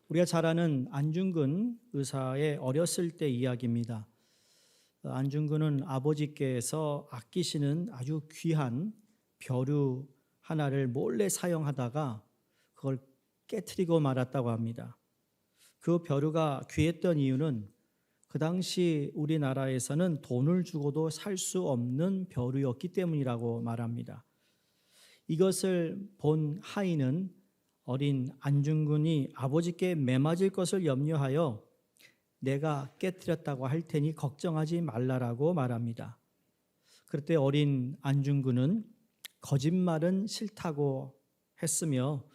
우리가 잘 아는 안중근 의사의 어렸을 때 이야기입니다. 안중근은 아버지께서 아끼시는 아주 귀한 벼루 하나를 몰래 사용하다가 그걸 깨트리고 말았다고 합니다. 그 벼루가 귀했던 이유는 그 당시 우리나라에서는 돈을 주고도 살 수 없는 벼루였기 때문이라고 말합니다. 이것을 본 하인은 어린 안중근이 아버지께 매맞을 것을 염려하여 내가 깨뜨렸다고 할 테니 걱정하지 말라라고 말합니다. 그때 어린 안중근은 거짓말은 싫다고 했으며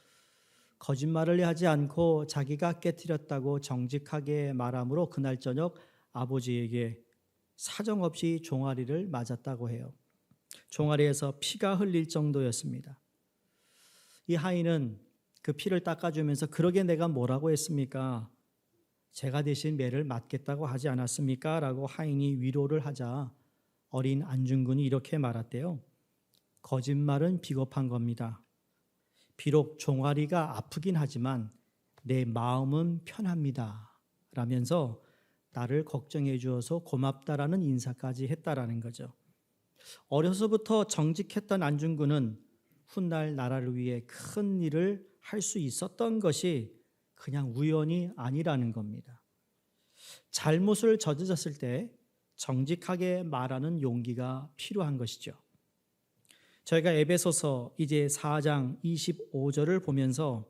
거짓말을 하지 않고 자기가 깨뜨렸다고 정직하게 말하므로 그날 저녁 아버지에게 사정없이 종아리를 맞았다고 해요. 종아리에서 피가 흘릴 정도였습니다. 이 하인은 그 피를 닦아주면서 그러게 내가 뭐라고 했습니까? 제가 대신 매를 맞겠다고 하지 않았습니까? 라고 하인이 위로를 하자 어린 안중근이 이렇게 말했대요. 거짓말은 비겁한 겁니다. 비록 종아리가 아프긴 하지만 내 마음은 편합니다. 라면서 나를 걱정해 주어서 고맙다라는 인사까지 했다라는 거죠. 어려서부터 정직했던 안중근은 훗날 나라를 위해 큰 일을 할 수 있었던 것이 그냥 우연이 아니라는 겁니다. 잘못을 저질렀을 때 정직하게 말하는 용기가 필요한 것이죠. 저희가 에베소서 이제 4장 25절을 보면서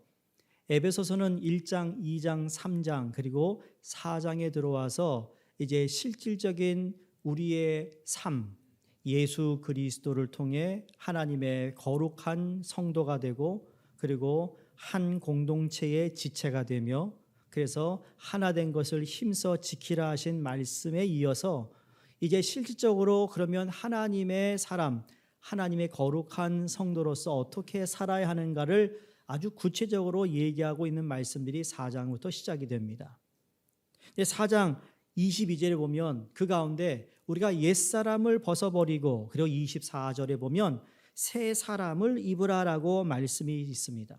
에베소서는 1장, 2장, 3장 그리고 4장에 들어와서 이제 실질적인 우리의 삶, 예수 그리스도를 통해 하나님의 거룩한 성도가 되고 그리고 한 공동체의 지체가 되며 그래서 하나 된 것을 힘써 지키라 하신 말씀에 이어서 이제 실질적으로 그러면 하나님의 사람, 하나님의 거룩한 성도로서 어떻게 살아야 하는가를 아주 구체적으로 얘기하고 있는 말씀들이 4장부터 시작이 됩니다. 4장 22절에 보면 그 가운데 우리가 옛사람을 벗어버리고 그리고 24절에 보면 새 사람을 입으라라고 말씀이 있습니다.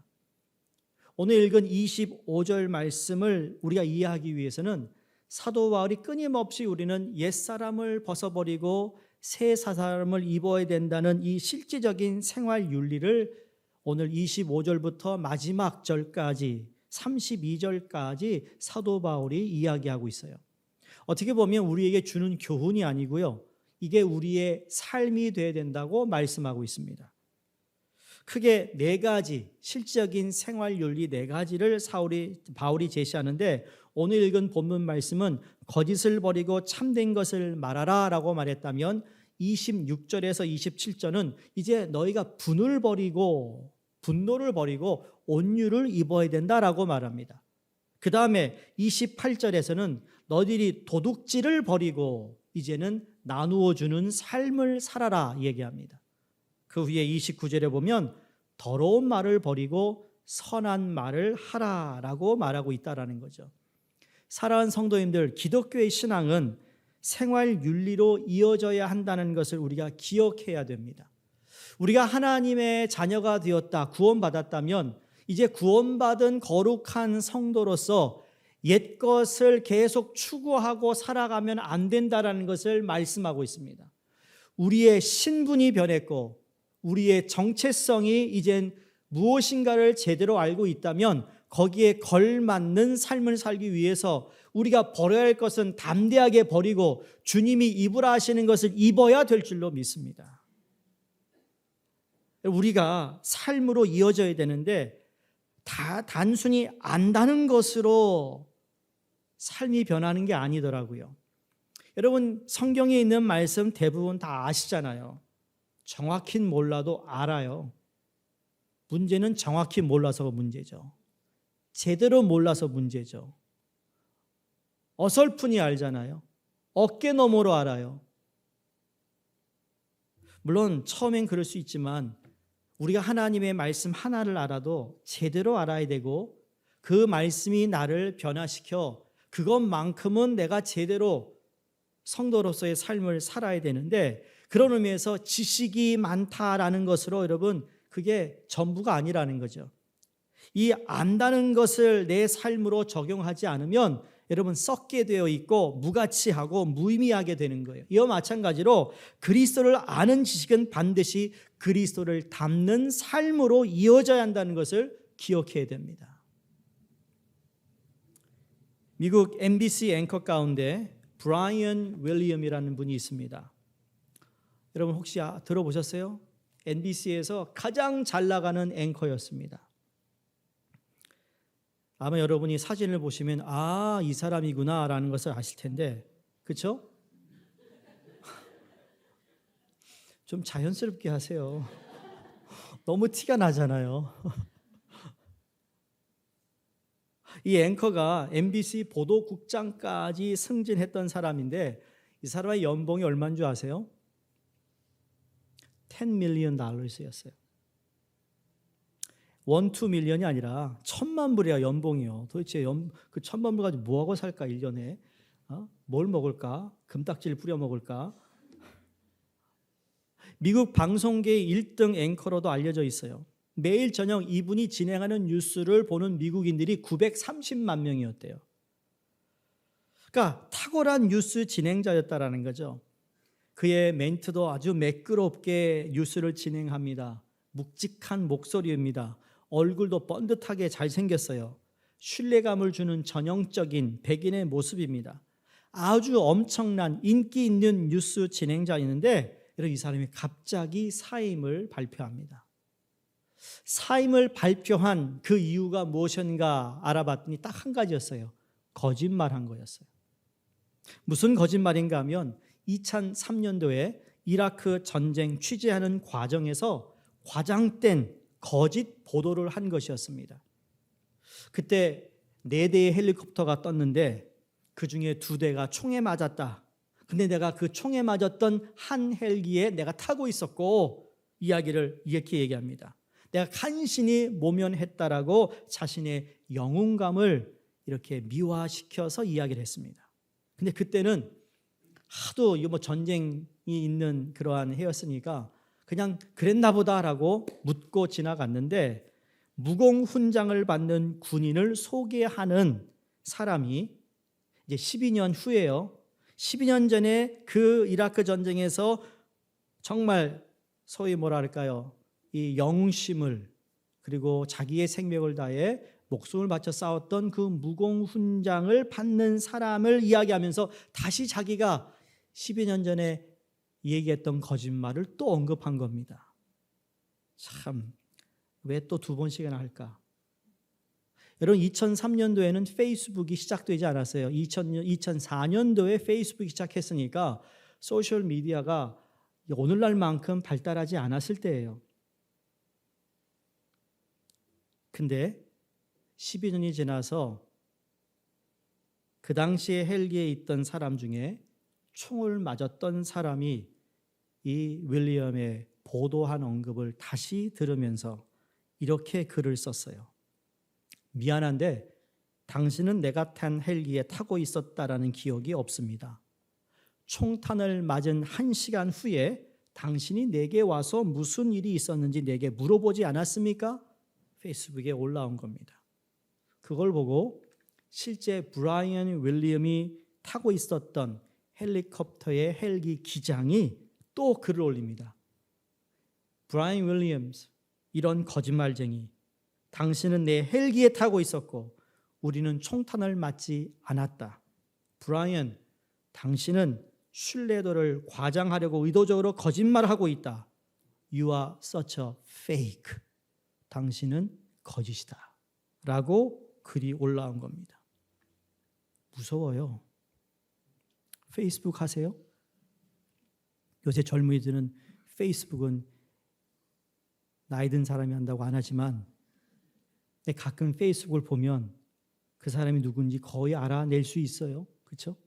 오늘 읽은 25절 말씀을 우리가 이해하기 위해서는 사도 바울이 끊임없이 우리는 옛사람을 벗어버리고 새 사람을 입어야 된다는 이 실질적인 생활 윤리를 오늘 25절부터 마지막 절까지 32절까지 사도 바울이 이야기하고 있어요. 어떻게 보면 우리에게 주는 교훈이 아니고요. 이게 우리의 삶이 되어야 된다고 말씀하고 있습니다. 크게 네 가지 실질적인 생활 윤리 네 가지를 바울이 제시하는데 오늘 읽은 본문 말씀은 거짓을 버리고 참된 것을 말하라 라고 말했다면 26절에서 27절은 이제 너희가 분노를 버리고 온유를 입어야 된다라고 말합니다. 그 다음에 28절에서는 너희들이 도둑질을 버리고 이제는 나누어 주는 삶을 살아라 얘기합니다. 그 후에 29절에 보면 더러운 말을 버리고 선한 말을 하라라고 말하고 있다라는 거죠. 사랑하는 성도님들, 기독교의 신앙은 생활 윤리로 이어져야 한다는 것을 우리가 기억해야 됩니다. 우리가 하나님의 자녀가 되었다, 구원받았다면 이제 구원받은 거룩한 성도로서 옛것을 계속 추구하고 살아가면 안 된다라는 것을 말씀하고 있습니다. 우리의 신분이 변했고 우리의 정체성이 이젠 무엇인가를 제대로 알고 있다면 거기에 걸맞는 삶을 살기 위해서 우리가 버려야 할 것은 담대하게 버리고 주님이 입으라 하시는 것을 입어야 될 줄로 믿습니다. 우리가 삶으로 이어져야 되는데 다 단순히 안다는 것으로 삶이 변하는 게 아니더라고요. 여러분 성경에 있는 말씀 대부분 다 아시잖아요. 정확히는 몰라도 알아요. 문제는 정확히 몰라서 문제죠. 제대로 몰라서 문제죠. 어설프니 알잖아요. 어깨너머로 알아요. 물론 처음엔 그럴 수 있지만 우리가 하나님의 말씀 하나를 알아도 제대로 알아야 되고 그 말씀이 나를 변화시켜 그것만큼은 내가 제대로 성도로서의 삶을 살아야 되는데 그런 의미에서 지식이 많다라는 것으로 여러분 그게 전부가 아니라는 거죠. 이 안다는 것을 내 삶으로 적용하지 않으면 여러분 썩게 되어 있고 무가치하고 무의미하게 되는 거예요. 이와 마찬가지로 그리스도를 아는 지식은 반드시 그리스도를 닮는 삶으로 이어져야 한다는 것을 기억해야 됩니다. 미국 MBC 앵커 가운데 브라이언 윌리엄이라는 분이 있습니다. 여러분 혹시 들어보셨어요? NBC에서 가장 잘 나가는 앵커였습니다. 아마 여러분이 사진을 보시면 이 사람이구나 라는 것을 아실 텐데, 그렇죠? 좀 자연스럽게 하세요. 너무 티가 나잖아요. 이 앵커가 MBC 보도국장까지 승진했던 사람인데 이 사람의 연봉이 얼마인 줄 아세요? $10 million였어요. 1, 2 밀리언이 아니라 1,000만 불이야 연봉이요. 도대체 그 1,000만 불 가지고 뭐하고 살까 1년에? 뭘 먹을까? 금딱지를 뿌려 먹을까? 미국 방송계의 1등 앵커로도 알려져 있어요. 매일 저녁 이분이 진행하는 뉴스를 보는 미국인들이 930만 명이었대요. 그러니까 탁월한 뉴스 진행자였다라는 거죠. 그의 멘트도 아주 매끄럽게 뉴스를 진행합니다. 묵직한 목소리입니다. 얼굴도 번듯하게 잘생겼어요. 신뢰감을 주는 전형적인 백인의 모습입니다. 아주 엄청난 인기 있는 뉴스 진행자였는데 이 사람이 갑자기 사임을 발표합니다. 사임을 발표한 그 이유가 무엇인가 알아봤더니 딱 한 가지였어요. 거짓말한 거였어요. 무슨 거짓말인가 하면 2003년도에 이라크 전쟁 취재하는 과정에서 과장된 거짓 보도를 한 것이었습니다. 그때 4대의 헬리콥터가 떴는데 그중에 2대가 총에 맞았다. 근데 내가 그 총에 맞았던 한 헬기에 내가 타고 있었고 이야기를 이렇게 얘기합니다. 내가 간신히 모면했다라고 자신의 영웅감을 이렇게 미화시켜서 이야기를 했습니다. 근데 그때는 하도 전쟁이 있는 그러한 해였으니까 그냥 그랬나 보다라고 묻고 지나갔는데 무공훈장을 받는 군인을 소개하는 사람이 이제 12년 후에요. 12년 전에 그 이라크 전쟁에서 정말 소위 뭐랄까요? 이 영웅심을 그리고 자기의 생명을 다해 목숨을 바쳐 싸웠던 그 무공훈장을 받는 사람을 이야기하면서 다시 자기가 12년 전에 얘기했던 거짓말을 또 언급한 겁니다. 참, 왜 또 2번씩이나 할까? 여러분 2003년도에는 페이스북이 시작되지 않았어요. 2004년도에 페이스북이 시작했으니까 소셜미디어가 오늘날만큼 발달하지 않았을 때예요. 근데 12년이 지나서 그 당시에 헬기에 있던 사람 중에 총을 맞았던 사람이 이 윌리엄의 보도한 언급을 다시 들으면서 이렇게 글을 썼어요. 미안한데 당신은 내가 탄 헬기에 타고 있었다라는 기억이 없습니다. 총탄을 맞은 1시간 후에 당신이 내게 와서 무슨 일이 있었는지 내게 물어보지 않았습니까? 페이스북에 올라온 겁니다. 그걸 보고 실제 브라이언 윌리엄이 타고 있었던 헬리콥터의 헬기 기장이 또 글을 올립니다. 브라이언 윌리엄스, 이런 거짓말쟁이. 당신은 내 헬기에 타고 있었고 우리는 총탄을 맞지 않았다. 브라이언, 당신은 신뢰도를 과장하려고 의도적으로 거짓말하고 있다. You are such a fake. 당신은 거짓이다. 라고 글이 올라온 겁니다. 무서워요. 페이스북 하세요? 요새 젊은이들은 페이스북은 나이 든 사람이 한다고 안 하지만 가끔 페이스북을 보면 그 사람이 누군지 거의 알아낼 수 있어요. 그렇죠?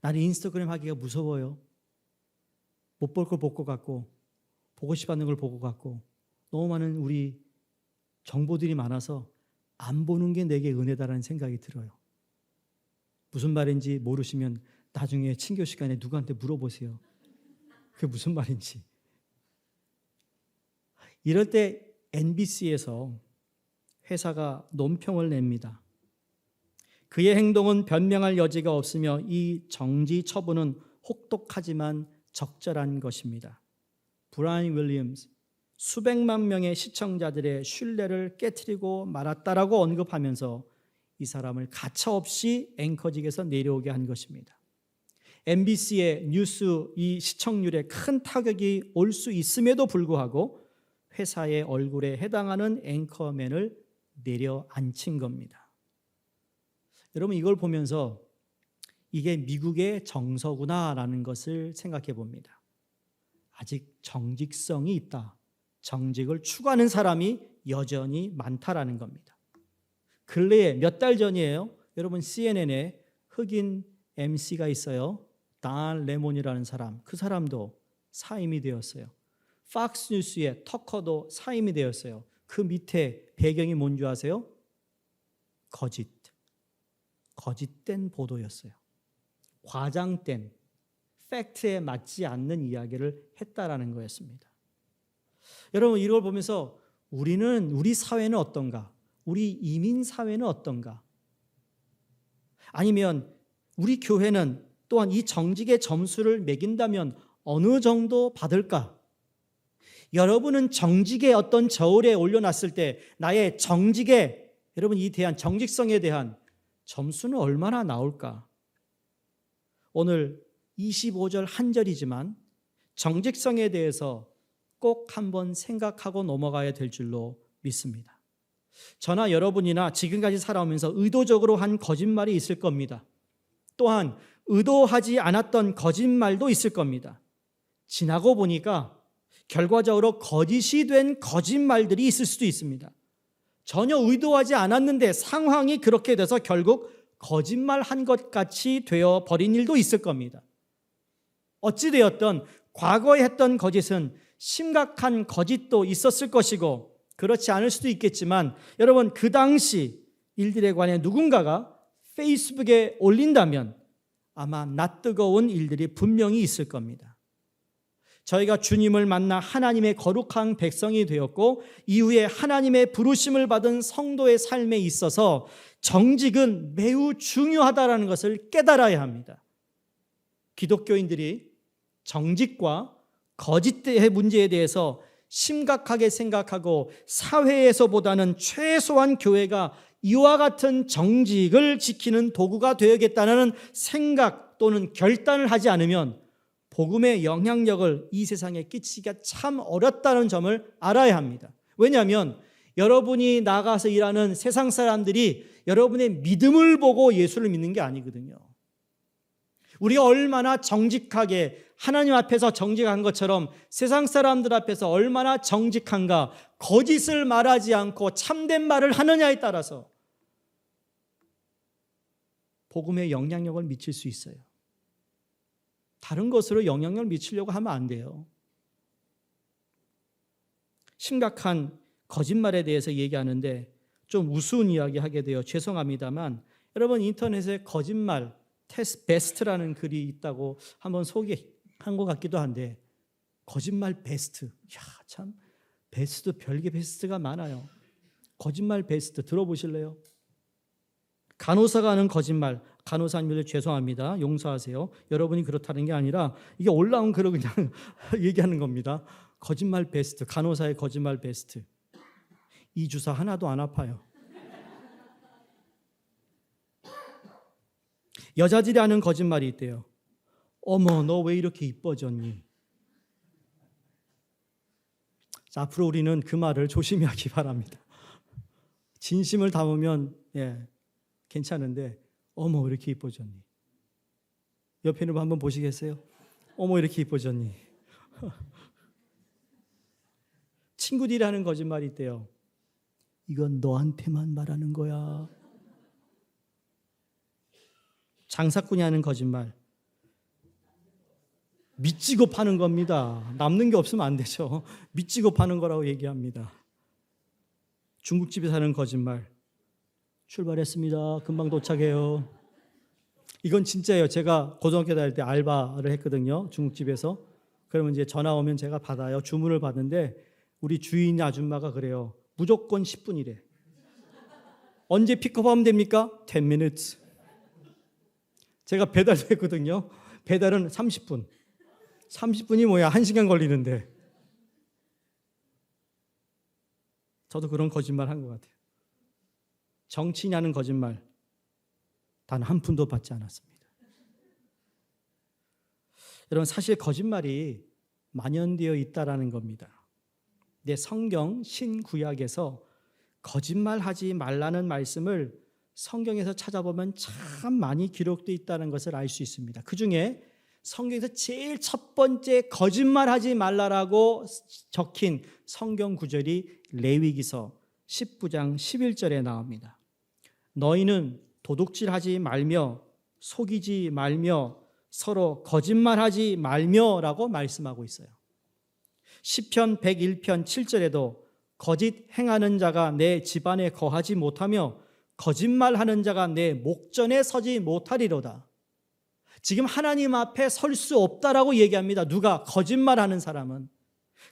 나는 인스타그램 하기가 무서워요. 못 볼 걸 볼 것 같고 보고 싶어하는 걸 보고 같고 너무 많은 우리 정보들이 많아서 안 보는 게 내게 은혜다라는 생각이 들어요. 무슨 말인지 모르시면 나중에 친교 시간에 누구한테 물어보세요. 그게 무슨 말인지. 이럴 때 NBC에서 회사가 논평을 냅니다. 그의 행동은 변명할 여지가 없으며 이 정지 처분은 혹독하지만 적절한 것입니다. 브라이언 윌리엄스, 수백만 명의 시청자들의 신뢰를 깨트리고 말았다라고 언급하면서 이 사람을 가차없이 앵커직에서 내려오게 한 것입니다. MBC의 뉴스 이 시청률에 큰 타격이 올 수 있음에도 불구하고 회사의 얼굴에 해당하는 앵커맨을 내려앉힌 겁니다. 여러분 이걸 보면서 이게 미국의 정서구나라는 것을 생각해 봅니다. 아직 정직성이 있다. 정직을 추구하는 사람이 여전히 많다라는 겁니다. 근래에 몇 달 전이에요. 여러분 CNN에 흑인 MC가 있어요. 단 레몬이라는 사람. 그 사람도 사임이 되었어요. 팍스 뉴스의 터커도 사임이 되었어요. 그 밑에 배경이 뭔지 아세요? 거짓된 보도였어요. 과장된 팩트에 맞지 않는 이야기를 했다라는 거였습니다. 여러분 이걸 보면서 우리 사회는 어떤가? 우리 이민 사회는 어떤가? 아니면 우리 교회는 또한 이 정직의 점수를 매긴다면 어느 정도 받을까? 여러분은 정직의 어떤 저울에 올려놨을 때 나의 정직에 여러분 이 대한 정직성에 대한 점수는 얼마나 나올까? 오늘 25절 한 절이지만 정직성에 대해서 꼭 한번 생각하고 넘어가야 될 줄로 믿습니다. 저나 여러분이나 지금까지 살아오면서 의도적으로 한 거짓말이 있을 겁니다. 또한 의도하지 않았던 거짓말도 있을 겁니다. 지나고 보니까 결과적으로 거짓이 된 거짓말들이 있을 수도 있습니다. 전혀 의도하지 않았는데 상황이 그렇게 돼서 결국 거짓말한 것 같이 되어 버린 일도 있을 겁니다. 어찌되었든 과거에 했던 거짓은 심각한 거짓도 있었을 것이고 그렇지 않을 수도 있겠지만 여러분 그 당시 일들에 관해 누군가가 페이스북에 올린다면 아마 낯뜨거운 일들이 분명히 있을 겁니다. 저희가 주님을 만나 하나님의 거룩한 백성이 되었고 이후에 하나님의 부르심을 받은 성도의 삶에 있어서 정직은 매우 중요하다는 것을 깨달아야 합니다. 기독교인들이 정직과 거짓의 문제에 대해서 심각하게 생각하고 사회에서보다는 최소한 교회가 이와 같은 정직을 지키는 도구가 되어야겠다는 생각 또는 결단을 하지 않으면 복음의 영향력을 이 세상에 끼치기가 참 어렵다는 점을 알아야 합니다. 왜냐하면 여러분이 나가서 일하는 세상 사람들이 여러분의 믿음을 보고 예수를 믿는 게 아니거든요. 우리가 얼마나 정직하게 하나님 앞에서 정직한 것처럼 세상 사람들 앞에서 얼마나 정직한가, 거짓을 말하지 않고 참된 말을 하느냐에 따라서 복음의 영향력을 미칠 수 있어요. 다른 것으로 영향력을 미치려고 하면 안 돼요. 심각한 거짓말에 대해서 얘기하는데 좀 우스운 이야기 하게 돼요. 죄송합니다만 여러분 인터넷에 거짓말 테스트 베스트라는 글이 있다고 한번 소개한 것 같기도 한데 거짓말 베스트. 참 베스트 별개 베스트가 많아요. 거짓말 베스트 들어보실래요? 간호사가 하는 거짓말. 간호사님들 죄송합니다. 용서하세요. 여러분이 그렇다는 게 아니라 이게 올라온 글을 그냥 얘기하는 겁니다. 거짓말 베스트. 간호사의 거짓말 베스트. 이 주사 하나도 안 아파요. 여자들이 하는 거짓말이 있대요. 어머, 너 왜 이렇게 이뻐졌니? 자, 앞으로 우리는 그 말을 조심히 하기 바랍니다. 진심을 담으면 괜찮은데 어머, 왜 이렇게 이뻐졌니? 옆에 있는 분 한번 보시겠어요? 어머, 이렇게 이뻐졌니? 친구들이 하는 거짓말이 있대요. 이건 너한테만 말하는 거야. 장사꾼이 하는 거짓말. 미치고 파는 겁니다. 남는 게 없으면 안 되죠. 미치고 파는 거라고 얘기합니다. 중국집에 사는 거짓말. 출발했습니다. 금방 도착해요. 이건 진짜예요. 제가 고등학교 다닐 때 알바를 했거든요. 중국집에서. 그러면 이제 전화 오면 제가 받아요. 주문을 받는데 우리 주인 아줌마가 그래요. 무조건 10분이래. 언제 픽업하면 됩니까? 10 minutes. 제가 배달됐거든요. 배달은 30분. 30분이 뭐야? 1시간 걸리는데. 저도 그런 거짓말 한 것 같아요. 정치냐는 거짓말 단 한 푼도 받지 않았습니다. 여러분, 사실 거짓말이 만연되어 있다라는 겁니다. 내 성경 신구약에서 거짓말하지 말라는 말씀을 성경에서 찾아보면 참 많이 기록되어 있다는 것을 알 수 있습니다. 그 중에 성경에서 제일 첫 번째 거짓말하지 말라라고 적힌 성경 구절이 레위기서 19장 11절에 나옵니다. 너희는 도둑질하지 말며 속이지 말며 서로 거짓말하지 말며라고 말씀하고 있어요. 시편 101편 7절에도 거짓 행하는 자가 내 집안에 거하지 못하며 거짓말하는 자가 내 목전에 서지 못하리로다. 지금 하나님 앞에 설 수 없다라고 얘기합니다. 누가? 거짓말하는 사람은.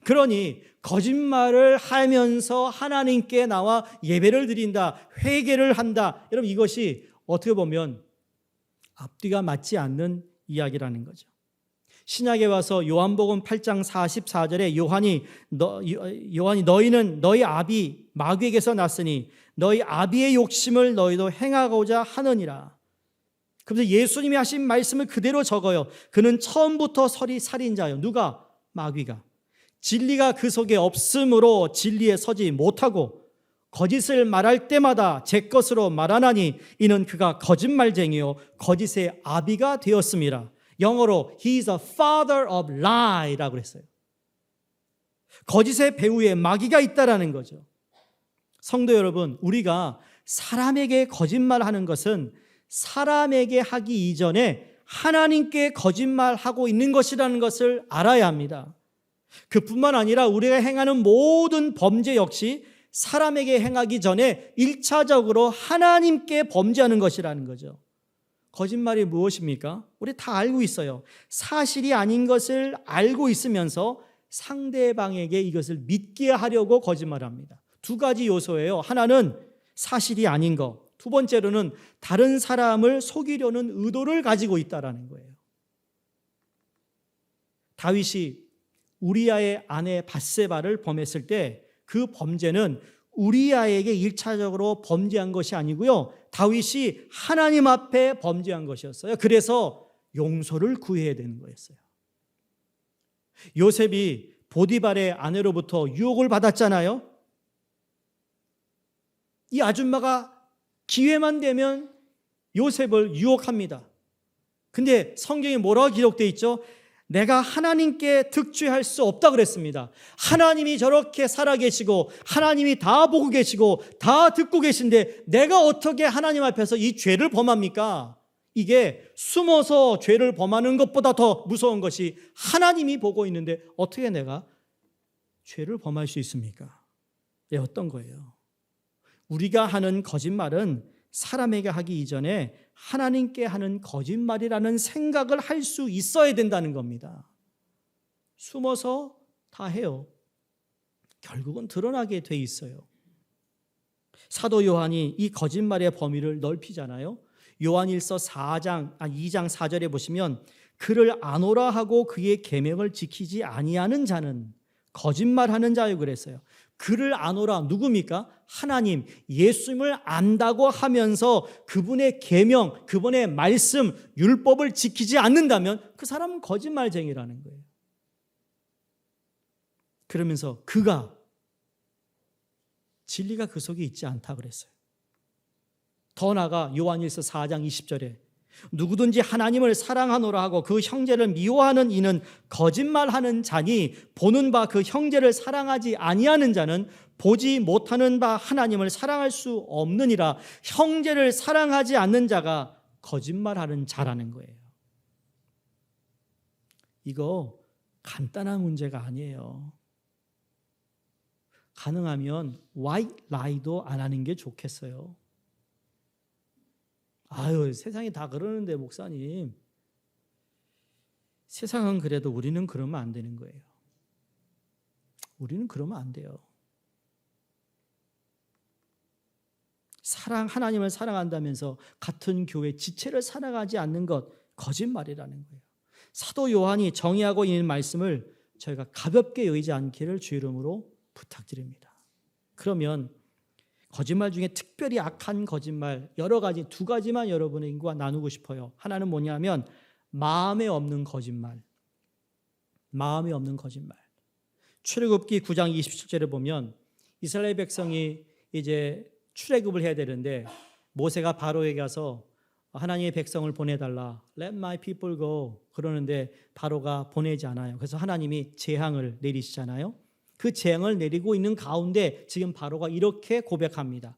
그러니 거짓말을 하면서 하나님께 나와 예배를 드린다, 회개를 한다. 여러분, 이것이 어떻게 보면 앞뒤가 맞지 않는 이야기라는 거죠. 신약에 와서 요한복음 8장 44절에 요한이 너희는 너희 아비 마귀에게서 났으니 너희 아비의 욕심을 너희도 행하고자 하느니라. 그래서 예수님이 하신 말씀을 그대로 적어요. 그는 처음부터 살인자요. 누가? 마귀가. 진리가 그 속에 없으므로 진리에 서지 못하고 거짓을 말할 때마다 제 것으로 말하나니 이는 그가 거짓말쟁이요 거짓의 아비가 되었음이라. 영어로 He is a father of lie라고 그랬어요. 거짓의 배후에 마귀가 있다라는 거죠. 성도 여러분, 우리가 사람에게 거짓말하는 것은 사람에게 하기 이전에 하나님께 거짓말하고 있는 것이라는 것을 알아야 합니다. 그뿐만 아니라 우리가 행하는 모든 범죄 역시 사람에게 행하기 전에 1차적으로 하나님께 범죄하는 것이라는 거죠. 거짓말이 무엇입니까? 우리 다 알고 있어요. 사실이 아닌 것을 알고 있으면서 상대방에게 이것을 믿게 하려고 거짓말합니다. 두 가지 요소예요. 하나는 사실이 아닌 것, 두 번째로는 다른 사람을 속이려는 의도를 가지고 있다는 거예요. 다윗이 우리아의 아내 밧세바를 범했을 때 그 범죄는 우리아에게 1차적으로 범죄한 것이 아니고요, 다윗이 하나님 앞에 범죄한 것이었어요. 그래서 용서를 구해야 되는 거였어요. 요셉이 보디발의 아내로부터 유혹을 받았잖아요. 이 아줌마가 기회만 되면 요셉을 유혹합니다. 근데 성경에 뭐라고 기록되어 있죠? 내가 하나님께 득죄할 수 없다 그랬습니다. 하나님이 저렇게 살아계시고 하나님이 다 보고 계시고 다 듣고 계신데 내가 어떻게 하나님 앞에서 이 죄를 범합니까? 이게 숨어서 죄를 범하는 것보다 더 무서운 것이 하나님이 보고 있는데 어떻게 내가 죄를 범할 수 있습니까? 어떤 거예요? 우리가 하는 거짓말은 사람에게 하기 이전에 하나님께 하는 거짓말이라는 생각을 할 수 있어야 된다는 겁니다. 숨어서 다 해요. 결국은 드러나게 돼 있어요. 사도 요한이 이 거짓말의 범위를 넓히잖아요. 요한일서 2장 4절에 보시면 그를 아노라 하고 그의 계명을 지키지 아니하는 자는 거짓말하는 자요 그랬어요. 그를 아노라 누굽니까? 하나님, 예수님을 안다고 하면서 그분의 계명, 그분의 말씀, 율법을 지키지 않는다면 그 사람은 거짓말쟁이라는 거예요. 그러면서 그가 진리가 그 속에 있지 않다 그랬어요. 더 나아가 요한일서 4장 20절에 누구든지 하나님을 사랑하노라 하고 그 형제를 미워하는 이는 거짓말하는 자니 보는 바 그 형제를 사랑하지 아니하는 자는 보지 못하는 바 하나님을 사랑할 수 없느니라. 형제를 사랑하지 않는 자가 거짓말하는 자라는 거예요. 이거 간단한 문제가 아니에요. 가능하면 white lie도 안 하는 게 좋겠어요. 아유, 세상이 다 그러는데 목사님. 세상은 그래도 우리는 그러면 안 되는 거예요. 우리는 그러면 안 돼요. 하나님을 사랑한다면서 같은 교회 지체를 사랑하지 않는 것, 거짓말이라는 거예요. 사도 요한이 정의하고 있는 말씀을 저희가 가볍게 여기지 않기를 주 이름으로 부탁드립니다. 그러면 거짓말 중에 특별히 악한 거짓말 여러 가지, 두 가지만 여러분과 나누고 싶어요. 하나는 뭐냐면 마음에 없는 거짓말. 마음에 없는 거짓말. 출애굽기 9장 27절에 보면 이스라엘 백성이 이제 출애굽을 해야 되는데 모세가 바로에게 가서 하나님의 백성을 보내달라. Let my people go. 그러는데 바로가 보내지 않아요. 그래서 하나님이 재앙을 내리시잖아요. 그 재앙을 내리고 있는 가운데 지금 바로가 이렇게 고백합니다.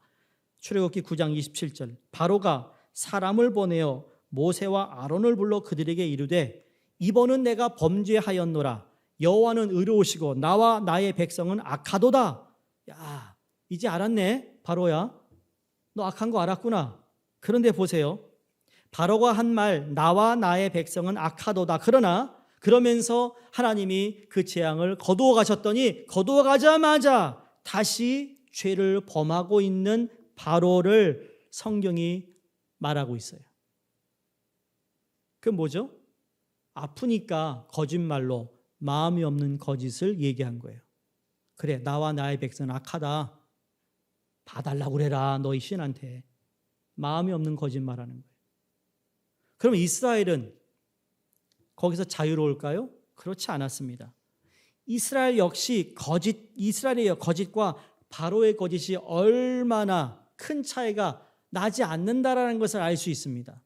출애굽기 9장 27절. 바로가 사람을 보내어 모세와 아론을 불러 그들에게 이르되 이번은 내가 범죄하였노라. 여호와는 의로우시고 나와 나의 백성은 악하도다. 야, 이제 알았네. 바로야. 너 악한 거 알았구나. 그런데 보세요. 바로가 한 말 나와 나의 백성은 악하도다. 그러면서 하나님이 그 재앙을 거두어 가셨더니 거두어 가자마자 다시 죄를 범하고 있는 바로를 성경이 말하고 있어요. 그게 뭐죠? 아프니까 거짓말로 마음이 없는 거짓을 얘기한 거예요. 그래, 나와 나의 백성은 악하다. 봐달라고 그래라, 너희 신한테. 마음이 없는 거짓말하는 거예요. 그럼 이스라엘은 거기서 자유로울까요? 그렇지 않았습니다. 이스라엘 역시 이스라엘의 거짓과 바로의 거짓이 얼마나 큰 차이가 나지 않는다라는 것을 알 수 있습니다.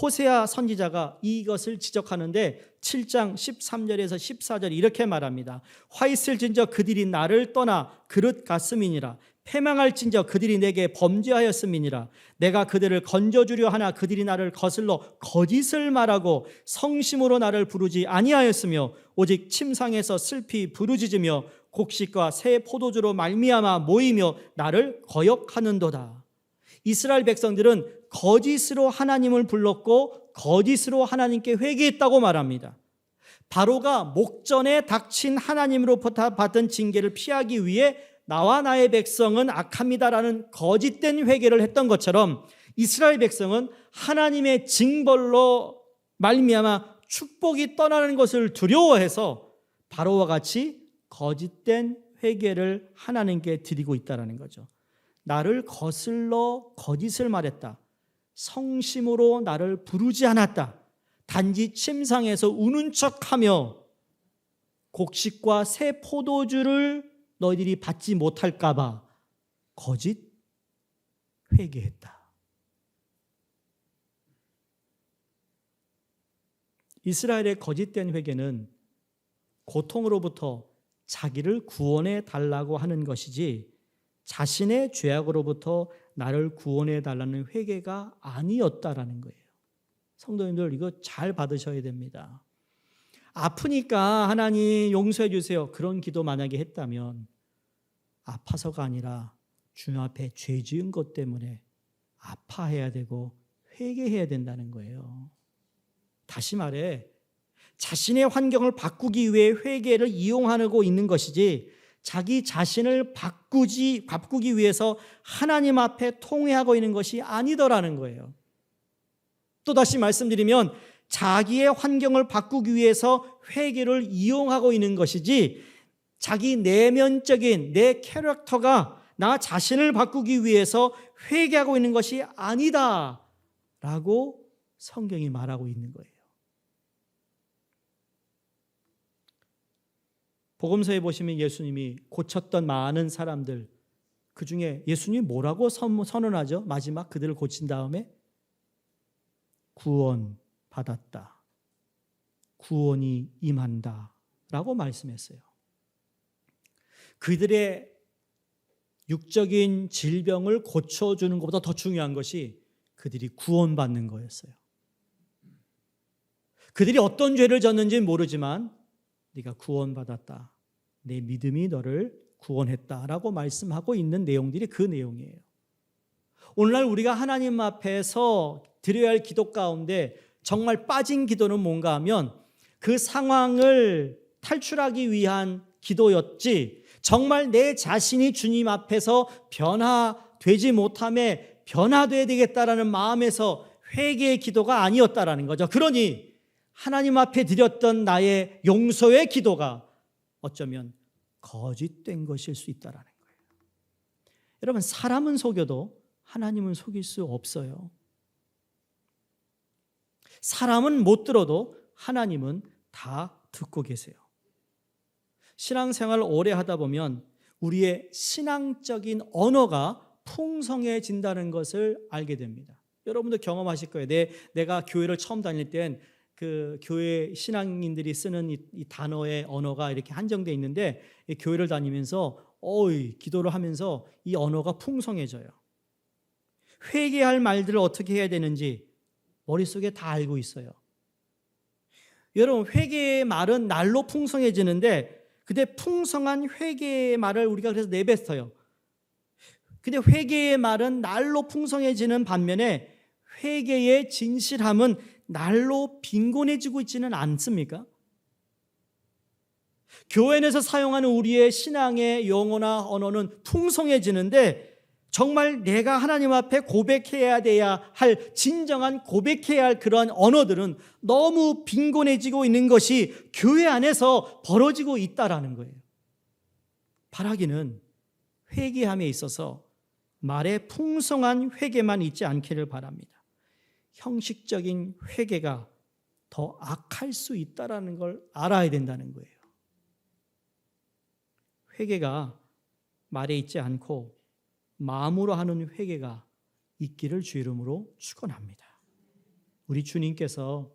호세아 선지자가 이것을 지적하는데 7장 13절에서 14절 이렇게 말합니다. 화 있을진저 그들이 나를 떠나 그릇 같음이니라. 패망할진저 그들이 내게 범죄하였음이니라. 내가 그들을 건져주려 하나 그들이 나를 거슬러 거짓을 말하고 성심으로 나를 부르지 아니하였으며 오직 침상에서 슬피 부르짖으며 곡식과 새 포도주로 말미암아 모이며 나를 거역하는도다. 이스라엘 백성들은 거짓으로 하나님을 불렀고 거짓으로 하나님께 회개했다고 말합니다. 바로가 목전에 닥친 하나님으로부터 받은 징계를 피하기 위해 나와 나의 백성은 악합니다라는 거짓된 회개를 했던 것처럼 이스라엘 백성은 하나님의 징벌로 말미암아 축복이 떠나는 것을 두려워해서 바로와 같이 거짓된 회개를 하나님께 드리고 있다는 거죠. 나를 거슬러 거짓을 말했다. 성심으로 나를 부르지 않았다. 단지 침상에서 우는 척하며 곡식과 새 포도주를 너희들이 받지 못할까 봐 거짓 회개했다. 이스라엘의 거짓된 회개는 고통으로부터 자기를 구원해 달라고 하는 것이지 자신의 죄악으로부터 나를 구원해 달라는 회개가 아니었다라는 거예요. 성도님들 이거 잘 받으셔야 됩니다. 아프니까 하나님 용서해 주세요. 그런 기도 만약에 했다면 아파서가 아니라 주님 앞에 죄 지은 것 때문에 아파해야 되고 회개해야 된다는 거예요. 다시 말해 자신의 환경을 바꾸기 위해 회개를 이용하고 있는 것이지 자기 자신을 바꾸기 위해서 하나님 앞에 통회하고 있는 것이 아니더라는 거예요. 또 다시 말씀드리면 자기의 환경을 바꾸기 위해서 회개를 이용하고 있는 것이지 자기 내면적인 내 캐릭터가 나 자신을 바꾸기 위해서 회개하고 있는 것이 아니다라고 성경이 말하고 있는 거예요. 복음서에 보시면 예수님이 고쳤던 많은 사람들 그 중에 예수님이 뭐라고 선언하죠? 마지막 그들을 고친 다음에 구원 받았다. 구원이 임한다. 라고 말씀했어요. 그들의 육적인 질병을 고쳐주는 것보다 더 중요한 것이 그들이 구원받는 거였어요. 그들이 어떤 죄를 졌는지는 모르지만 네가 구원받았다. 내 믿음이 너를 구원했다라고 말씀하고 있는 내용들이 그 내용이에요. 오늘날 우리가 하나님 앞에서 드려야 할 기도 가운데 정말 빠진 기도는 뭔가 하면 그 상황을 탈출하기 위한 기도였지 정말 내 자신이 주님 앞에서 변화되지 못함에 변화돼야 되겠다라는 마음에서 회개의 기도가 아니었다라는 거죠. 그러니 하나님 앞에 드렸던 나의 용서의 기도가 어쩌면 거짓된 것일 수 있다라는 거예요. 여러분, 사람은 속여도 하나님은 속일 수 없어요. 사람은 못 들어도 하나님은 다 듣고 계세요. 신앙생활을 오래 하다 보면 우리의 신앙적인 언어가 풍성해진다는 것을 알게 됩니다. 여러분도 경험하실 거예요. 내가 교회를 처음 다닐 땐 그 교회 신앙인들이 쓰는 이 단어의 언어가 이렇게 한정되어 있는데, 이 교회를 다니면서 기도를 하면서 이 언어가 풍성해져요. 회개할 말들을 어떻게 해야 되는지 머릿속에 다 알고 있어요. 여러분, 회개의 말은 날로 풍성해지는데, 근데 풍성한 회개의 말을 우리가 그래서 내뱉어요. 근데 회개의 말은 날로 풍성해지는 반면에 회개의 진실함은 날로 빈곤해지고 있지는 않습니까? 교회 내에서 사용하는 우리의 신앙의 용어나 언어는 풍성해지는데, 정말 내가 하나님 앞에 고백해야 돼야 할, 진정한 고백해야 할 그러한 언어들은 너무 빈곤해지고 있는 것이 교회 안에서 벌어지고 있다라는 거예요. 바라기는 회개함에 있어서 말에 풍성한 회개만 있지 않기를 바랍니다. 형식적인 회개가 더 악할 수 있다라는 걸 알아야 된다는 거예요. 회개가 말에 있지 않고 마음으로 하는 회개가 있기를 주 이름으로 축원합니다. 우리 주님께서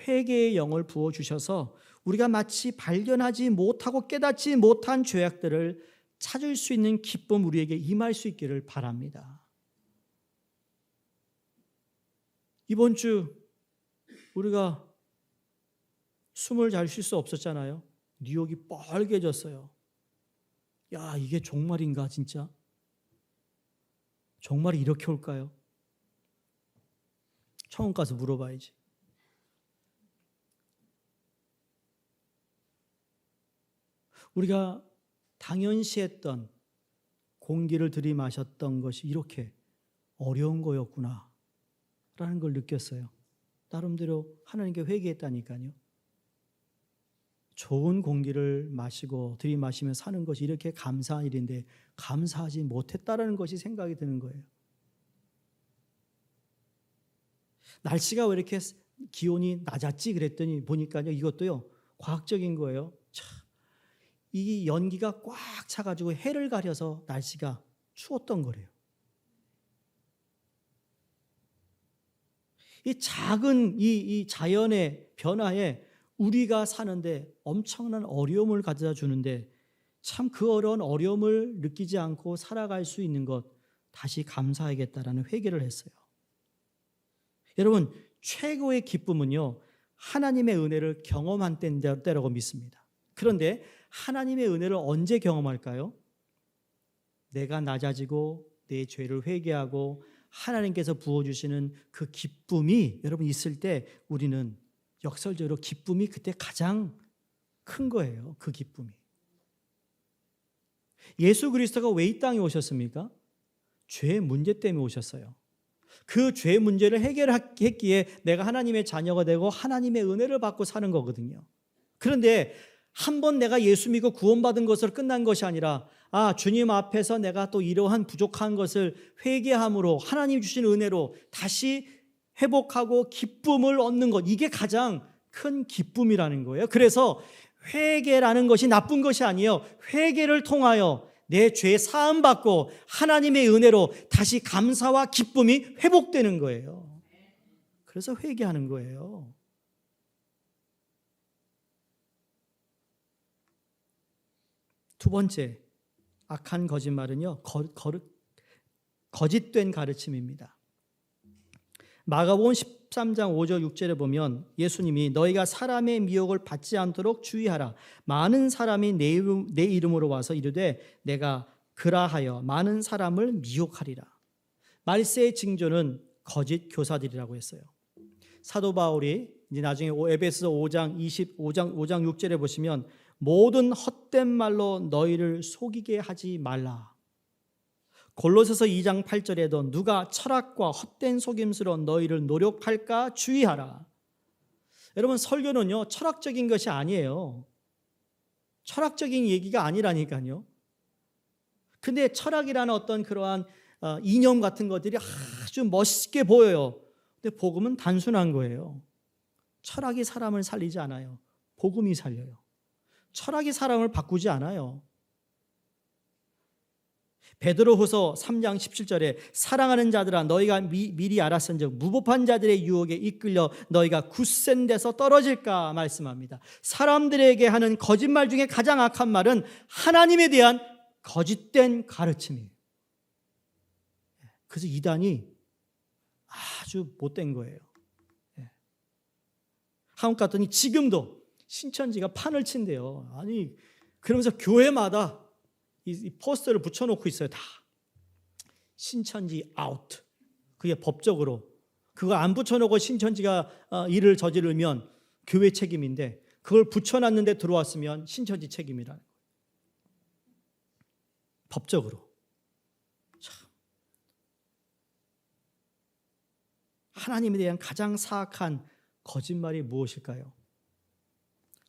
회개의 영을 부어주셔서 우리가 마치 발견하지 못하고 깨닫지 못한 죄악들을 찾을 수 있는 기쁨 우리에게 임할 수 있기를 바랍니다. 이번 주 우리가 숨을 잘 쉴 수 없었잖아요. 뉴욕이 빨개졌어요. 야, 이게 종말인가 진짜? 종말이 이렇게 올까요? 처음 가서 물어봐야지. 우리가 당연시했던 공기를 들이마셨던 것이 이렇게 어려운 거였구나 라는 걸 느꼈어요. 나름대로 하나님께 회개했다니까요. 좋은 공기를 마시고 들이마시며 사는 것이 이렇게 감사한 일인데 감사하지 못했다라는 것이 생각이 드는 거예요. 날씨가 왜 이렇게 기온이 낮았지 그랬더니 보니까요, 이것도요 과학적인 거예요. 이 연기가 꽉 차가지고 해를 가려서 날씨가 추웠던 거래요. 이 작은 이 자연의 변화에 우리가 사는데 엄청난 어려움을 가져다 주는데, 참 그 어려움을 느끼지 않고 살아갈 수 있는 것 다시 감사하겠다라는 회개를 했어요. 여러분, 최고의 기쁨은요 하나님의 은혜를 경험한 때라고 믿습니다. 그런데 하나님의 은혜를 언제 경험할까요? 내가 낮아지고 내 죄를 회개하고 하나님께서 부어주시는 그 기쁨이 여러분 있을 때 우리는 역설적으로 기쁨이 그때 가장 큰 거예요. 그 기쁨이. 예수 그리스도가 왜 이 땅에 오셨습니까? 죄 문제 때문에 오셨어요. 그 죄 문제를 해결했기에 내가 하나님의 자녀가 되고 하나님의 은혜를 받고 사는 거거든요. 그런데 한번 내가 예수 믿고 구원받은 것으로 끝난 것이 아니라 주님 앞에서 내가 또 이러한 부족한 것을 회개함으로 하나님 주신 은혜로 다시 회복하고 기쁨을 얻는 것, 이게 가장 큰 기쁨이라는 거예요. 그래서 회개라는 것이 나쁜 것이 아니에요. 회개를 통하여 내 죄 사함 받고 하나님의 은혜로 다시 감사와 기쁨이 회복되는 거예요. 그래서 회개하는 거예요. 두 번째, 악한 거짓말은요, 거짓된 가르침입니다. 마가복음 13장 5절 6절에 보면 예수님이 너희가 사람의 미혹을 받지 않도록 주의하라. 많은 사람이 내 이름으로 와서 이르되 내가 그라하여 많은 사람을 미혹하리라. 말세의 징조는 거짓 교사들이라고 했어요. 사도 바울이 이제 나중에 에베소 5장 6절에 보시면 모든 헛된 말로 너희를 속이게 하지 말라. 골로새서 2장 8절에도 누가 철학과 헛된 속임수로 너희를 노력할까 주의하라. 여러분, 설교는요 철학적인 것이 아니에요. 철학적인 얘기가 아니라니까요. 근데 철학이라는 어떤 그러한 이념 같은 것들이 아주 멋있게 보여요. 근데 복음은 단순한 거예요. 철학이 사람을 살리지 않아요. 복음이 살려요. 철학이 사람을 바꾸지 않아요. 베드로후서 3장 17절에 사랑하는 자들아 너희가 미리 알았은즉 무법한 자들의 유혹에 이끌려 너희가 굳센 데서 떨어질까 말씀합니다. 사람들에게 하는 거짓말 중에 가장 악한 말은 하나님에 대한 거짓된 가르침이에요. 그래서 이단이 아주 못된 거예요. 한국 갔더니 지금도 신천지가 판을 친대요. 아니, 그러면서 교회마다 이 포스터를 붙여놓고 있어요. 다 신천지 아웃. 그게 법적으로 그거 안 붙여놓고 신천지가 일을 저지르면 교회 책임인데 그걸 붙여놨는데 들어왔으면 신천지 책임이라는 거예요. 법적으로. 참. 하나님에 대한 가장 사악한 거짓말이 무엇일까요?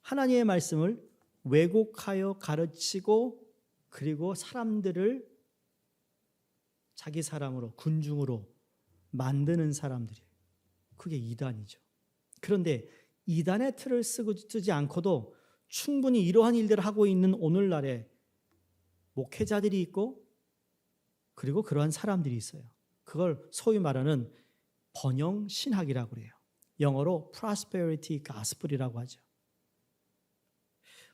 하나님의 말씀을 왜곡하여 가르치고 그리고 사람들을 자기 사람으로 군중으로 만드는 사람들이 그게 이단이죠. 그런데 이단의 틀을 쓰지 않고도 충분히 이러한 일들을 하고 있는 오늘날에 목회자들이 있고 그리고 그러한 사람들이 있어요. 그걸 소위 말하는 번영 신학이라고 그래요. 영어로 prosperity gospel이라고 하죠.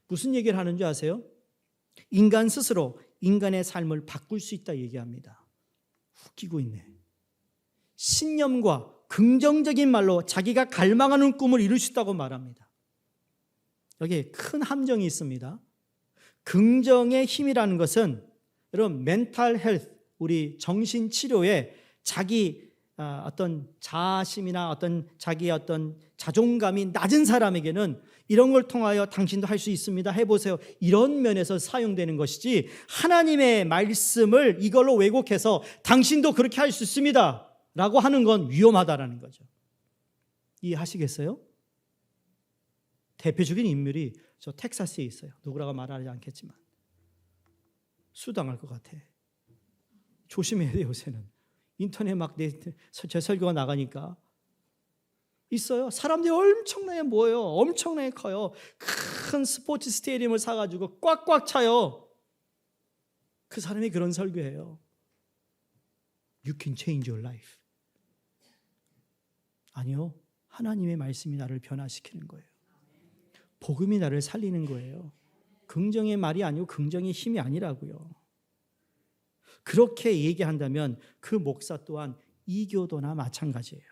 무슨 얘기를 하는 줄 아세요? 인간 스스로 인간의 삶을 바꿀 수 있다 얘기합니다. 웃기고 있네. 신념과 긍정적인 말로 자기가 갈망하는 꿈을 이룰 수 있다고 말합니다. 여기에 큰 함정이 있습니다. 긍정의 힘이라는 것은 여러분 멘탈 헬스, 우리 정신치료에 자기 어떤 자아심이나 어떤 자기의 어떤 자존감이 낮은 사람에게는 이런 걸 통하여 당신도 할 수 있습니다. 해보세요. 이런 면에서 사용되는 것이지 하나님의 말씀을 이걸로 왜곡해서 당신도 그렇게 할 수 있습니다. 라고 하는 건 위험하다라는 거죠. 이해하시겠어요? 대표적인 인물이 저 텍사스에 있어요. 누구라고 말하지 않겠지만 수당할 것 같아. 조심해야 돼요. 요새는 인터넷 막 제 설교가 나가니까 있어요. 사람들이 엄청나게 모여요. 엄청나게 커요. 큰 스포츠 스테디움을 사가지고 꽉꽉 차요. 그 사람이 그런 설교예요. You can change your life. 아니요. 하나님의 말씀이 나를 변화시키는 거예요. 복음이 나를 살리는 거예요. 긍정의 말이 아니고 긍정의 힘이 아니라고요. 그렇게 얘기한다면 그 목사 또한 이교도나 마찬가지예요.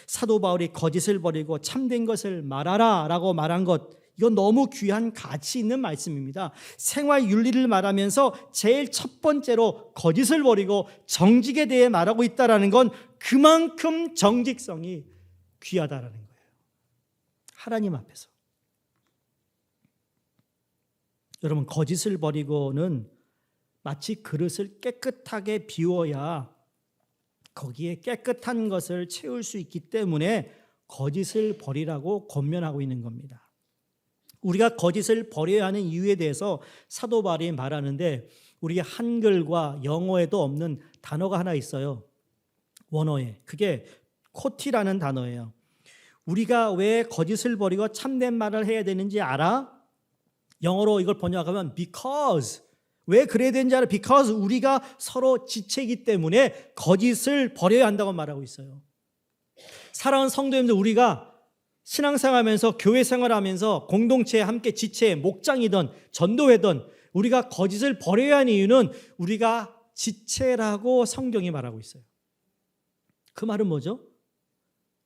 사도 바울이 거짓을 버리고 참된 것을 말하라 라고 말한 것, 이건 너무 귀한 가치 있는 말씀입니다. 생활 윤리를 말하면서 제일 첫 번째로 거짓을 버리고 정직에 대해 말하고 있다는 건 그만큼 정직성이 귀하다라는 거예요. 하나님 앞에서. 여러분, 거짓을 버리고는 마치 그릇을 깨끗하게 비워야 거기에 깨끗한 것을 채울 수 있기 때문에 거짓을 버리라고 권면하고 있는 겁니다. 우리가 거짓을 버려야 하는 이유에 대해서 사도 바울이 말하는데 우리 한글과 영어에도 없는 단어가 하나 있어요. 원어에. 그게 코티라는 단어예요. 우리가 왜 거짓을 버리고 참된 말을 해야 되는지 알아? 영어로 이걸 번역하면 because. 왜 그래야 되는지 알아? because 우리가 서로 지체이기 때문에 거짓을 버려야 한다고 말하고 있어요. 사랑하는 성도님들, 우리가 신앙생활하면서 교회 생활하면서 공동체에 함께 지체, 목장이든 전도회든 우리가 거짓을 버려야 하는 이유는 우리가 지체라고 성경이 말하고 있어요. 그 말은 뭐죠?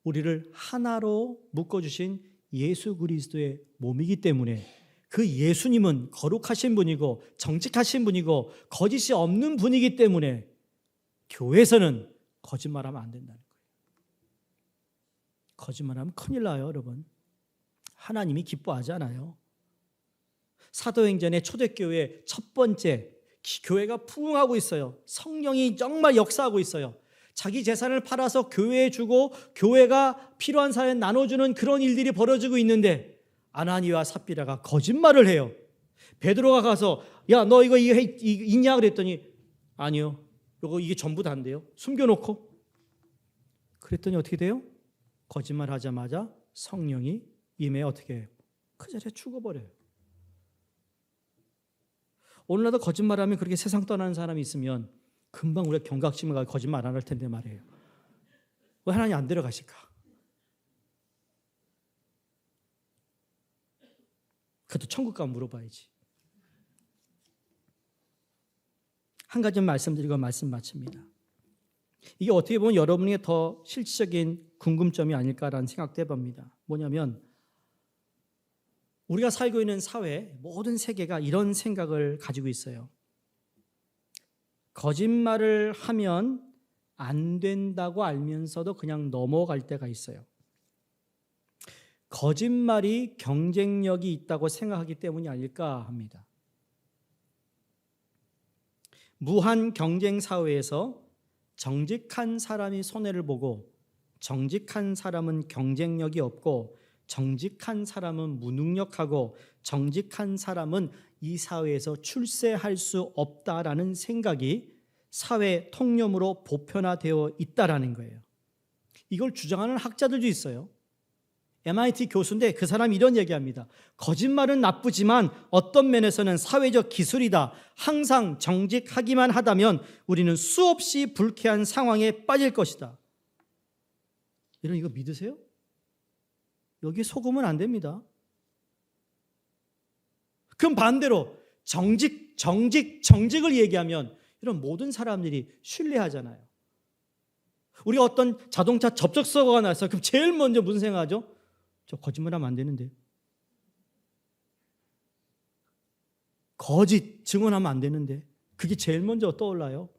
우리를 하나로 묶어주신 예수 그리스도의 몸이기 때문에 그 예수님은 거룩하신 분이고 정직하신 분이고 거짓이 없는 분이기 때문에 교회에서는 거짓말하면 안 된다는 거예요. 거짓말하면 큰일 나요, 여러분. 하나님이 기뻐하지 않아요. 사도행전의 초대교회 첫 번째 교회가 부흥하고 있어요. 성령이 정말 역사하고 있어요. 자기 재산을 팔아서 교회에 주고 교회가 필요한 사람에 나눠주는 그런 일들이 벌어지고 있는데 아나니와 삽비라가 거짓말을 해요. 베드로가 가서 야, 너 이거 있냐 그랬더니 아니요. 이게 전부 다인데요. 숨겨놓고. 그랬더니 어떻게 돼요? 거짓말하자마자 성령이 임해 어떻게 해요? 그 자리에 죽어버려요. 오늘날도 거짓말하면 그렇게 세상 떠나는 사람이 있으면 금방 우리가 경각심을 가지고 거짓말 안 할 텐데 말이에요. 왜 하나님 안 데려가실까? 그것도 천국 가면 물어봐야지. 한 가지 말씀드리고 말씀 마칩니다. 이게 어떻게 보면 여러분에게 더 실질적인 궁금점이 아닐까라는 생각도 해봅니다. 뭐냐면 우리가 살고 있는 사회, 모든 세계가 이런 생각을 가지고 있어요. 거짓말을 하면 안 된다고 알면서도 그냥 넘어갈 때가 있어요. 거짓말이 경쟁력이 있다고 생각하기 때문이 아닐까 합니다. 무한 경쟁 사회에서 정직한 사람이 손해를 보고 정직한 사람은 경쟁력이 없고 정직한 사람은 무능력하고 정직한 사람은 이 사회에서 출세할 수 없다라는 생각이 사회 통념으로 보편화되어 있다라는 거예요. 이걸 주장하는 학자들도 있어요. MIT 교수인데 그 사람이 이런 얘기합니다. 거짓말은 나쁘지만 어떤 면에서는 사회적 기술이다. 항상 정직하기만 하다면 우리는 수없이 불쾌한 상황에 빠질 것이다. 여러분 이거 믿으세요? 여기 속으면 안 됩니다. 그럼 반대로 정직을 얘기하면 이런 모든 사람들이 신뢰하잖아요. 우리가 어떤 자동차 접촉사고가 났어요. 그럼 제일 먼저 무슨 생각하죠? 저 거짓말하면 안 되는데. 거짓 증언하면 안 되는데. 그게 제일 먼저 떠올라요.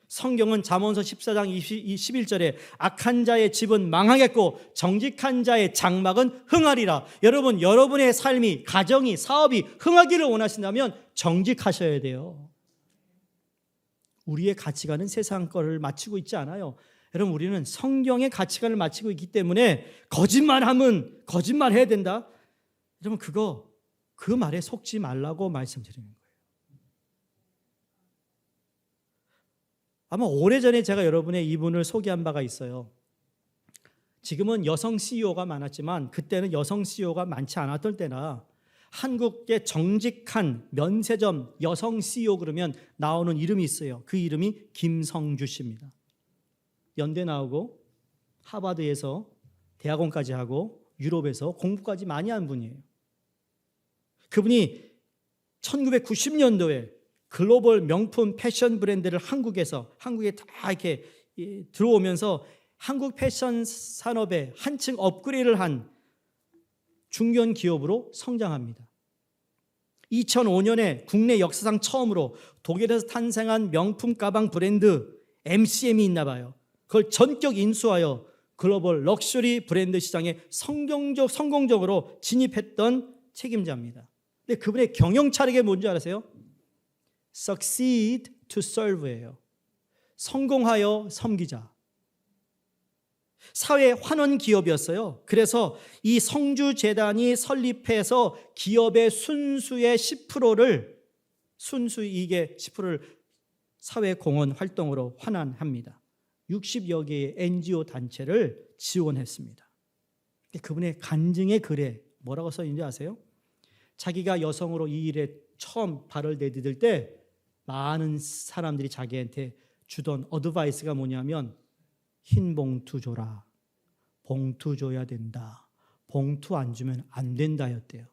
성경은 잠언서 14장 21절에 악한 자의 집은 망하겠고 정직한 자의 장막은 흥하리라. 여러분, 여러분의 삶이, 가정이, 사업이 흥하기를 원하신다면 정직하셔야 돼요. 우리의 가치관은 세상 거를 맞추고 있지 않아요. 여러분, 우리는 성경의 가치관을 맞추고 있기 때문에 거짓말하면 거짓말해야 된다. 여러분, 그 말에 속지 말라고 말씀드리는 거예요. 아마 오래전에 제가 여러분의 이분을 소개한 바가 있어요. 지금은 여성 CEO가 많았지만 그때는 여성 CEO가 많지 않았던 때나 한국의 정직한 면세점 여성 CEO 그러면 나오는 이름이 있어요. 그 이름이 김성주 씨입니다. 연대 나오고 하버드에서 대학원까지 하고 유럽에서 공부까지 많이 한 분이에요. 그분이 1990년도에 글로벌 명품 패션 브랜드를 한국에 다 이렇게 들어오면서 한국 패션 산업에 한층 업그레이드를 한 중견 기업으로 성장합니다. 2005년에 국내 역사상 처음으로 독일에서 탄생한 명품 가방 브랜드 MCM이 있나 봐요. 그걸 전격 인수하여 글로벌 럭셔리 브랜드 시장에 성공적으로 진입했던 책임자입니다. 근데 그분의 경영 차력이 뭔지 아세요? Succeed to serve예요. 성공하여 섬기자. 사회 환원 기업이었어요. 그래서 이 성주재단이 설립해서 기업의 순수의 10%를 순수이익의 10%를 사회공헌 활동으로 환원합니다. 60여 개의 NGO 단체를 지원했습니다. 그분의 간증의 글에 뭐라고 써 있는지 아세요? 자기가 여성으로 이 일에 처음 발을 내디딜 때 많은 사람들이 자기한테 주던 어드바이스가 뭐냐면 흰 봉투 줘라. 봉투 줘야 된다. 봉투 안 주면 안 된다 였대요.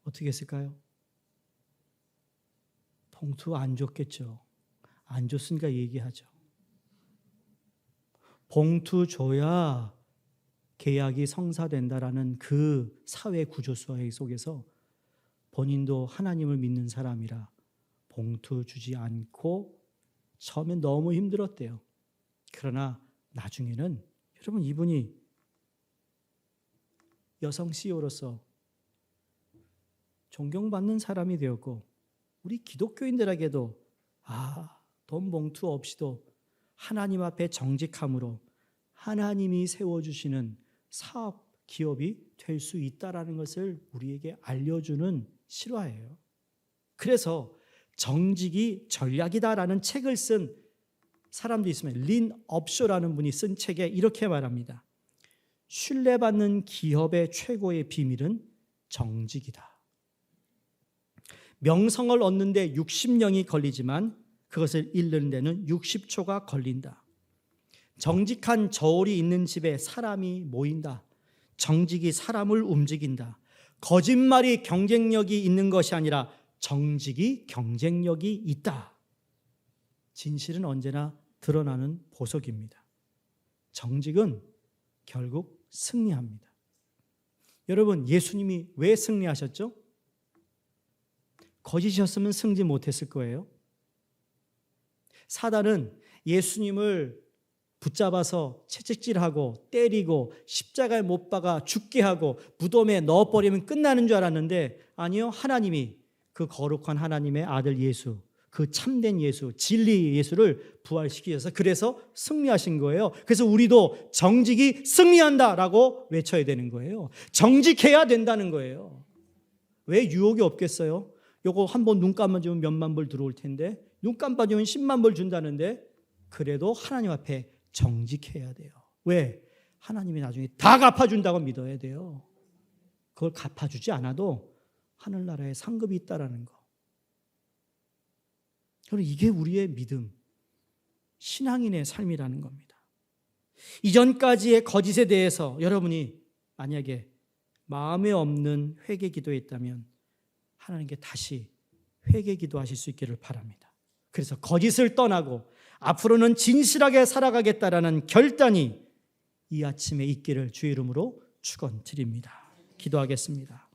어떻게 했을까요? 봉투 안 줬겠죠. 안 줬으니까 얘기하죠. 봉투 줘야 계약이 성사된다라는 그 사회 구조 속에서 본인도 하나님을 믿는 사람이라 봉투 주지 않고 처음엔 너무 힘들었대요. 그러나 나중에는 여러분 이분이 여성 CEO로서 존경받는 사람이 되었고 우리 기독교인들에게도 돈 봉투 없이도 하나님 앞에 정직함으로 하나님이 세워주시는 사업, 기업이 될 수 있다라는 것을 우리에게 알려주는 실화예요. 그래서 정직이 전략이다라는 책을 쓴 사람도 있으면 린 업쇼라는 분이 쓴 책에 이렇게 말합니다. 신뢰받는 기업의 최고의 비밀은 정직이다. 명성을 얻는데 60년이 걸리지만 그것을 잃는 데는 60초가 걸린다. 정직한 저울이 있는 집에 사람이 모인다. 정직이 사람을 움직인다. 거짓말이 경쟁력이 있는 것이 아니라 정직이 경쟁력이 있다. 진실은 언제나 드러나는 보석입니다. 정직은 결국 승리합니다. 여러분, 예수님이 왜 승리하셨죠? 거짓이었으면 승리 못했을 거예요. 사단은 예수님을 붙잡아서 채찍질하고 때리고 십자가에 못 박아 죽게 하고 무덤에 넣어버리면 끝나는 줄 알았는데 아니요, 하나님이 그 거룩한 하나님의 아들 예수, 그 참된 예수, 진리 예수를 부활시키셔서 그래서 승리하신 거예요. 그래서 우리도 정직이 승리한다라고 외쳐야 되는 거예요. 정직해야 된다는 거예요. 왜 유혹이 없겠어요? 요거 한번 눈 감아주면 몇만 불 들어올 텐데 눈 깜빡이면 10만 불 준다는데 그래도 하나님 앞에 정직해야 돼요. 왜? 하나님이 나중에 다 갚아준다고 믿어야 돼요. 그걸 갚아주지 않아도 하늘나라에 상급이 있다라는 거. 여러분, 이게 우리의 믿음, 신앙인의 삶이라는 겁니다. 이전까지의 거짓에 대해서 여러분이 만약에 마음에 없는 회개 기도에 있다면 하나님께 다시 회개 기도하실 수 있기를 바랍니다. 그래서 거짓을 떠나고 앞으로는 진실하게 살아가겠다라는 결단이 이 아침에 있기를 주의 이름으로 축원드립니다. 기도하겠습니다.